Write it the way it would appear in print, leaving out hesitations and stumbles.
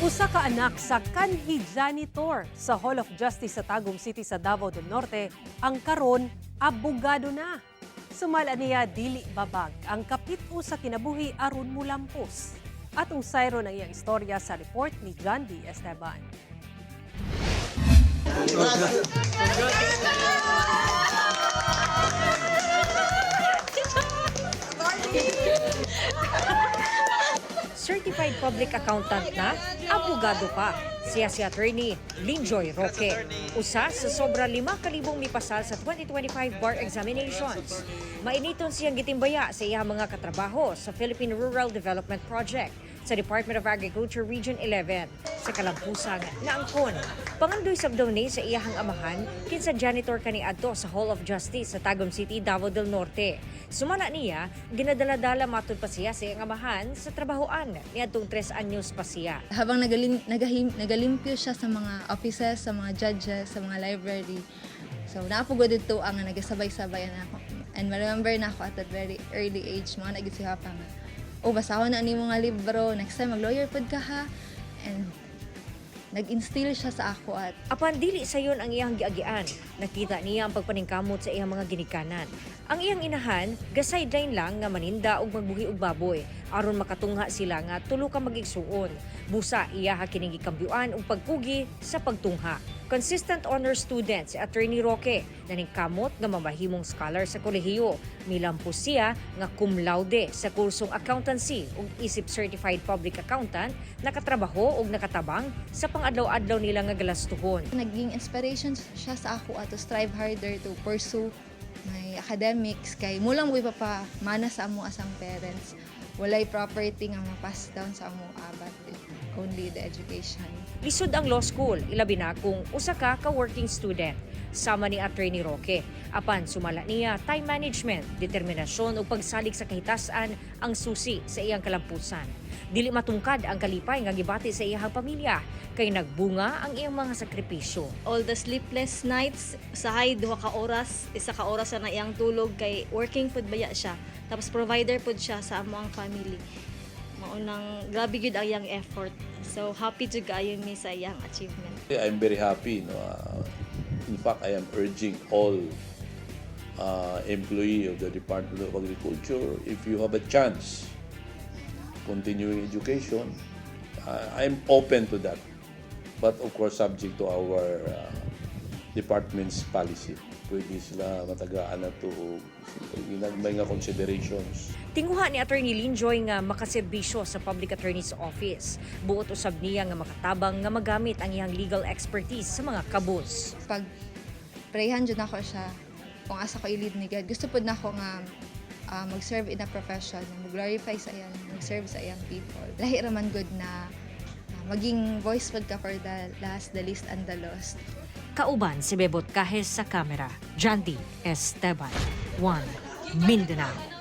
Usa ka anak sa kanhi janitor sa Hall of Justice sa Tagum City sa Davao del Norte ang karon abogado na. Sumala niya dili babag ang kapit-o sa kinabuhi aron mulampos. Atong sayro ng iyang istorya sa report ni John D. Esteban. Certified Public Accountant na, abogado pa. Siya si Attorney Linjoy Roque. Usa sa sobra 5,000 mipasal sa 2025 bar examinations. Mainiton siyang gitimbaya sa iyang mga katrabaho sa Philippine Rural Development Project sa Department of Agriculture Region 11 sa kalampusang naangkon. Pangandoy sabdaw ni sa iyahang amahan kinsa janitor kaniadto sa Hall of Justice sa Tagum City, Davao del Norte. Sumala niya, ginadala-dala matud pa siya sa iyang amahan sa trabahoan niadtong 3 anyos pa siya. Habang nagalimpyo siya sa mga offices, sa mga judges, sa mga library. So, napugod dito ang nagasabay-sabay na ako. And remember na ako at a very early age, mga nagisihapan nga. Basahon na ni mga libro, next time mag-lawyer pod ka ha. And nag-instill siya sa ako at Apan dili sayon ang iyang giagian. Nakita niya ang pagpaningkamot sa iyang mga ginikanan. Ang iyang inahan, ga-sideline lang nga maninda og magbuhi og baboy aron makatungha sila nga tulo ka magigsuon. Busa iya kining gikambyuan og pagpugi sa pagtungha. Consistent honor student si Attorney Roque naningkamot nga mamahimong scholar sa kolehiyo. Milampos siya nga cum laude sa kursong accountancy ug isip certified public accountant, nakatrabaho ug nakatabang sa pang-adlaw-adlaw nila nga galastuhon. naging inspiration siya sa ako at to strive harder to pursue my academics. Kay mulang mo ipapamana sa amo asang parents. Walay property nga ma-pass down sa amo abat. Only the education. Lisod ang law school, ilabi na kung usa ka working student. Sama ni Attorney Roque. Apan sumala niya time management, determinasyon ug pagsalig sa kahitasan ang susi sa iyang kalampusan. Dili matungkad ang kalipay nga gibati sa iyang pamilya kay nagbunga ang iyang mga sakripisyo. All the sleepless nights, usahay 2 ka oras, 1 ka oras na iyang tulog kay working pud baya siya. Tapos provider pud siya sa among family. Maunang grabe gyud ang iyang effort. So happy jud kaayo mi sa iyang achievement. I'm very happy. No? In fact, I am urging all employee of the Department of Agriculture, if you have a chance continuing education, I'm open to that. But of course, subject to our department's policy. Pwede sila matagaan na to may nga considerations. Tinguha ni Attorney Linjoy nga makaserbisyo sa Public Attorney's Office. Buot usab niya nga makatabang nga magamit ang iyang legal expertise sa mga kabus. Pag prayhan dyan ako siya, kung asa ko i-lead ni God, gusto po na ako nga mag-serve in a profession, mag-glorify sa iyan, mag-serve sa iyang people. Lahi raman good na maging voice pod ka for the last, the least, and the lost. Kauban si Bebot Kahes sa kamera. John D. Esteban. 1. Mindanao.